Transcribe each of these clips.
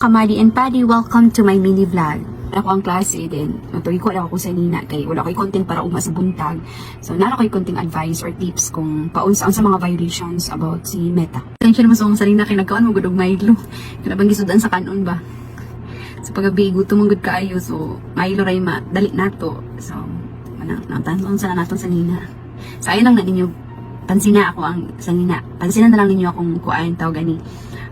Kamali and Paddy, welcome to my mini vlog. Ako ang klase din. Matuloy ko lang ako sa nina kay wala ko'y content para umas buntag. So, nara ko'y konting advice or tips kung paunsa sa mga violations about si Meta. Tensya naman sa akong sarili na kinagkaan mo gudog Milo. Kanabang gisudan sa kanon ba? So, pagabi, gutom ang good kaayo. So, Milo ray dali nato. So, tanong sa naton sa nina. So, ayun lang na ninyo. Pansina ako ang sa nina. Pansinan na lang ninyo akong kuain tawag gani.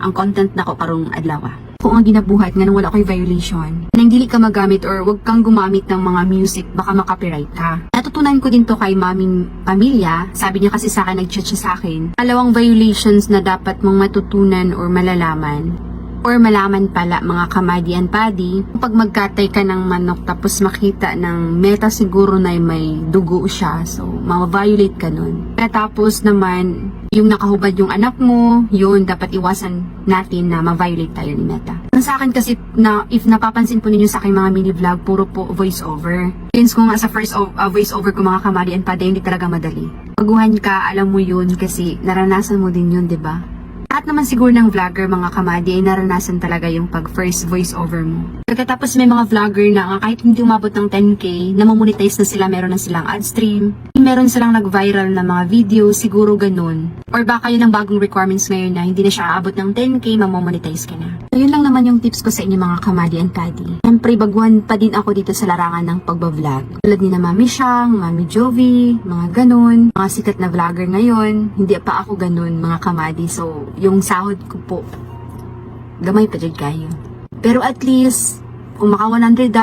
Ang content na ko karong adlaw. Kung ang ginabuhat nga nang wala ko'y violation, nang dili ka magamit or wag kang gumamit ng mga music, baka makapiright ka. Natutunan ko din to kay maming pamilya, sabi niya kasi sa akin, nag-chat siya sa akin. Dalawang violations na dapat mong matutunan or malalaman. Or malaman pala mga kamadi and paddy, pag magkatay ka ng manok tapos makita ng Meta siguro na may dugo siya, so ma-violate ka nun. Tapos naman, yung nakahubad yung anak mo, yun dapat iwasan natin na ma-violate tayo ni Meta. Sa akin kasi, na if napapansin po ninyo sa aking mga mini vlog, puro po voice over. Since ko nga sa first voice over ko mga kamadi and paddy, hindi talaga madali. Baguhan ka, alam mo yun kasi naranasan mo din yun, 'di ba? At naman siguro ng vlogger mga kamadi ay naranasan talaga yung pag first voice over mo. Pagkatapos may mga vlogger na kahit hindi umabot ng 10k, namamonetize na sila, meron na silang ad stream, meron silang nag-viral na mga video, siguro ganun. Or baka yun ang bagong requirements ngayon na hindi na siya aabot ng 10k, mamamonetize ka na. So yun lang naman yung tips ko sa inyo mga kamadi and paddy. Siyempre baguhan pa din ako dito sa larangan ng pagbablog. Tulad ni na Mami Shang, Mami Jovi, mga ganun, mga sikat na vlogger ngayon, hindi pa ako ganun mga kamadi. So yung sahod ko po, gamay pa dyan kayo. Pero at least, kung maka $100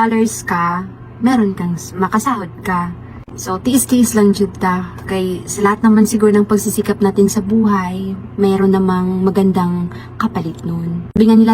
ka, meron kang makasahod ka. So, tiis-tiis lang jud ta. Kay sa lahat naman siguro ng pagsisikap natin sa buhay, mayroon namang magandang kapalit nun. Sabi nga nila,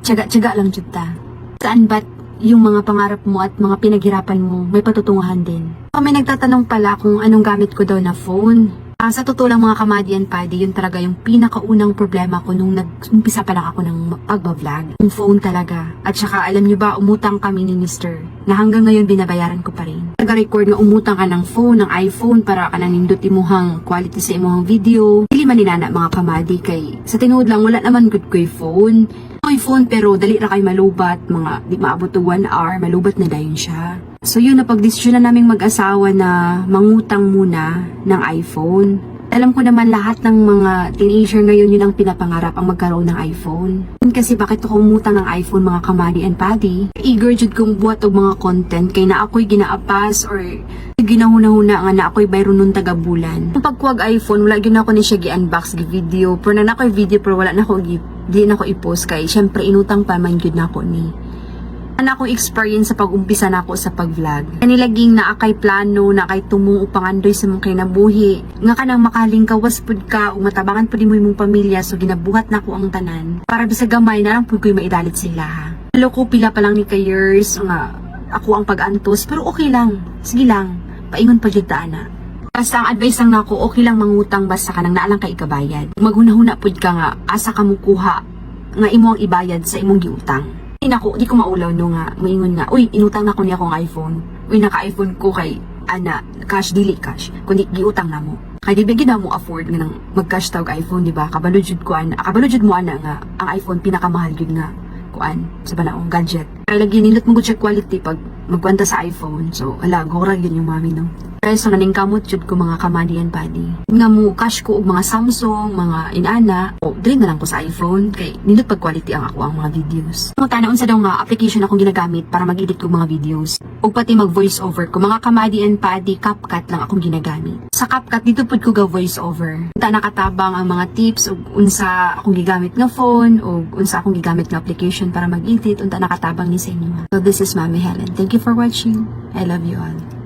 tiyaga lang jud ta. Saan ba't yung mga pangarap mo at mga pinaghirapan mo, may patutunguhan din. May nagtatanong pala kung anong gamit ko daw na phone. Sa totoo lang mga kamadi and paddy, yun talaga yung pinakaunang problema ko nung nag-umpisa pa lang ako ng pagbablog. Yung phone talaga. At saka alam nyo ba, umutang kami ni Mr. na hanggang ngayon binabayaran ko pa rin. Nag-record na umutang ka ng phone, ng iPhone para ka nang ninduti mo hang quality sa imong video. Dili man ninana mga kamadi kay sa tinuod lang wala naman good ko phone. May phone pero dali ra kay malubat, mga di maabot to 1 hour, malubat na dayon siya. So yun, napag-desisyon na naming mag-asawa na mangutang muna ng iPhone. Alam ko naman lahat ng mga teenager ngayon yun ang pinapangarap, ang magkaroon ng iPhone. Kasi bakit ako umutang ng iPhone mga kamadi and paddy? Eager jud kong buhat og mga content kay na ako'y ginaapas or ginahuna-huna nga na ako'y bayron nun taga-bulan. Kung pagkuwag iPhone, wala gyud ako ni siya gi-unbox gi-video. Pero na ako'y video pero wala na ako di na ako i-post kay syempre inutang pa man gyud na ako ni. Ana akong experience sa pag-umpisa na ako sa pag-vlog. Kanilaging na akay plano, na akay tumong upang andoy sa mong kinabuhi. Nga ka nang makaling kawas pud ka, o matabangan pud mo imong pamilya, so ginabuhat na ako ang tanan. Para bisa gamay na lang pud ko'y maidalit sila ha. Halo ko pila pa lang ni ka years, nga ako ang pag-antos, pero okay lang. Sige lang, paingon pa jud ta ana. Basta ang advice lang nako, okay lang mangutang basta ka nang naalang kay ikabayad. Maghunahuna pud ka nga, asa ka mo kuha, nga imo ang ibayad sa imong giutang. Di ko maulaw no nga, maingon nga, uy, inutang na ko niya akong iPhone. Uy, naka-iPhone ko kay, cash, dili cash. Kundi, giutang na mo. Kaya di bigyan na mo afford nga nang mag-cash tawag iPhone, di ba? Kabalod mo ana nga, ang iPhone pinakamahal yun nga, sa banaong gadget. Kaya lagi, nindot mo good quality pag magkwenta sa iPhone. So, gora yun yung mami, no? Kaya so, naning kamot jud ko mga kamadi and paddy. Nga mo, cash ko og mga Samsung, mga inana, o dili na lang ko sa iPhone, kay nindot pag quality ang ako ang mga videos. Kung tanaon sa daw nga application akong ginagamit para mag-edit ko mga videos, o pati mag-voice over ko, mga kamadi and paddy, CapCut lang akong ginagamit. Sa CapCut, dito pud ko ga voice over. Unta nakatabang ang mga tips, o unsa akong gigamit nga phone, o unsa akong gigamit nga application para mag-edit, unta nakatabang ni sa inyo. So this is Mami Helen. Thank you for watching. I love you all.